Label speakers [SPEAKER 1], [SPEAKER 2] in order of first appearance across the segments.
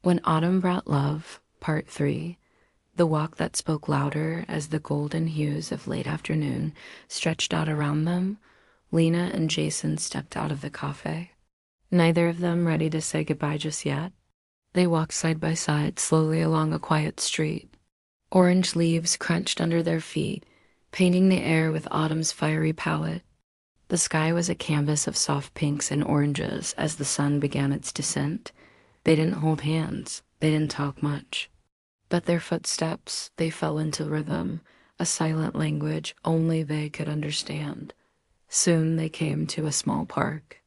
[SPEAKER 1] When Autumn Brought Love, Part 3, the walk that spoke louder as the golden hues of late afternoon stretched out around them, Lena and Jason stepped out of the cafe. Neither of them ready to say goodbye just yet. They walked side by side slowly along a quiet street. Orange leaves crunched under their feet, painting the air with autumn's fiery palette. The sky was a canvas of soft pinks and oranges as the sun began its descent. They didn't hold hands. They didn't talk much. But their footsteps, they fell into rhythm, a silent language only they could understand. Soon they came to a small park.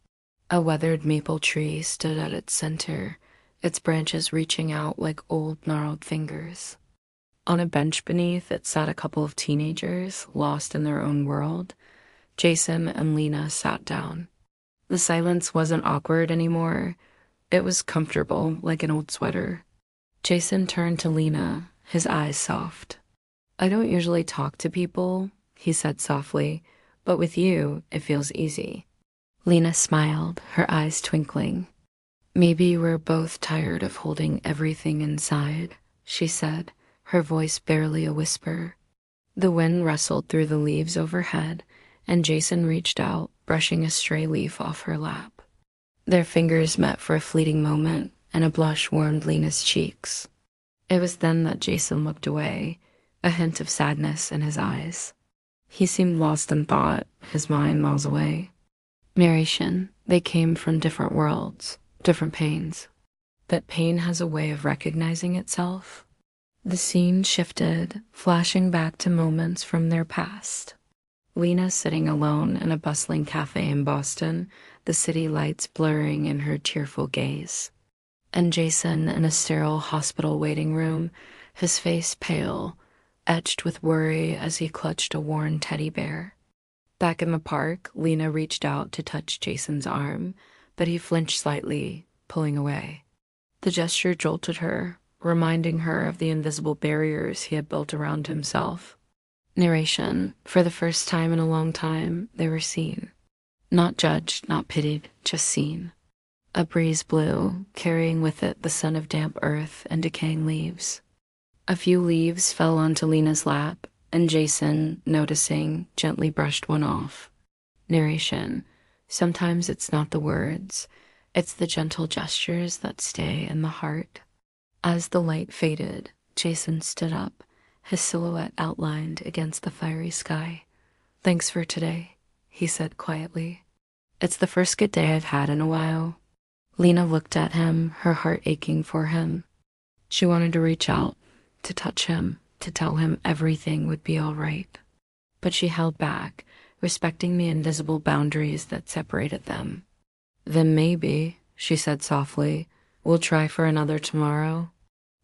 [SPEAKER 1] A weathered maple tree stood at its center, its branches reaching out like old gnarled fingers. On a bench beneath it sat a couple of teenagers, lost in their own world. Jason and Lena sat down. The silence wasn't awkward anymore. It was comfortable, like an old sweater. Jason turned to Lena, his eyes soft. "I don't usually talk to people," he said softly, "but with you, it feels easy." Lena smiled, her eyes twinkling. "Maybe we're both tired of holding everything inside," she said, her voice barely a whisper. The wind rustled through the leaves overhead, and Jason reached out, brushing a stray leaf off her lap. Their fingers met for a fleeting moment, and a blush warmed Lena's cheeks. It was then that Jason looked away, a hint of sadness in his eyes. He seemed lost in thought, his mind miles away. Narration: they came from different worlds, different pains. But pain has a way of recognizing itself. The scene shifted, flashing back to moments from their past. Lena sitting alone in a bustling cafe in Boston, the city lights blurring in her tearful gaze. And Jason in a sterile hospital waiting room, his face pale, etched with worry as he clutched a worn teddy bear. Back in the park, Lena reached out to touch Jason's arm, but he flinched slightly, pulling away. The gesture jolted her, reminding her of the invisible barriers he had built around himself. Narration: for the first time in a long time, they were seen. Not judged, not pitied, just seen. A breeze blew, carrying with it the scent of damp earth and decaying leaves. A few leaves fell onto Lena's lap, and Jason, noticing, gently brushed one off. Narration: sometimes it's not the words, it's the gentle gestures that stay in the heart. As the light faded, Jason stood up, his silhouette outlined against the fiery sky. "Thanks for today," he said quietly. "It's the first good day I've had in a while." Lena looked at him, her heart aching for him. She wanted to reach out, to touch him, to tell him everything would be all right. But she held back, respecting the invisible boundaries that separated them. "Then maybe," she said softly, "we'll try for another tomorrow."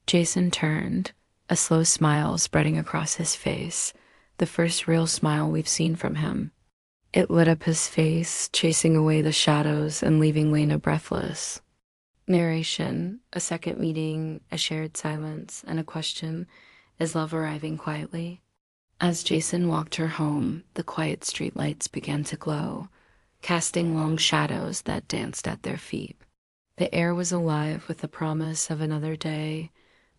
[SPEAKER 1] Jason turned, a slow smile spreading across his face, the first real smile we've seen from him. It lit up his face, chasing away the shadows and leaving Lena breathless. Narration: a second meeting, a shared silence, and a question: is love arriving quietly? As Jason walked her home, the quiet streetlights began to glow, casting long shadows that danced at their feet. The air was alive with the promise of another day,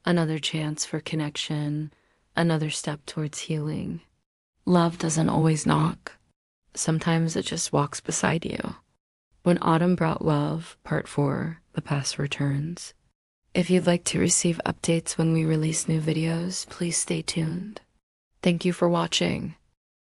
[SPEAKER 1] another chance for connection, another step towards healing. Love doesn't always knock. Sometimes it just walks beside you. When Autumn Brought Love, Part 4, The Past Returns. If you'd like to receive updates when we release new videos, please stay tuned. Thank you for watching.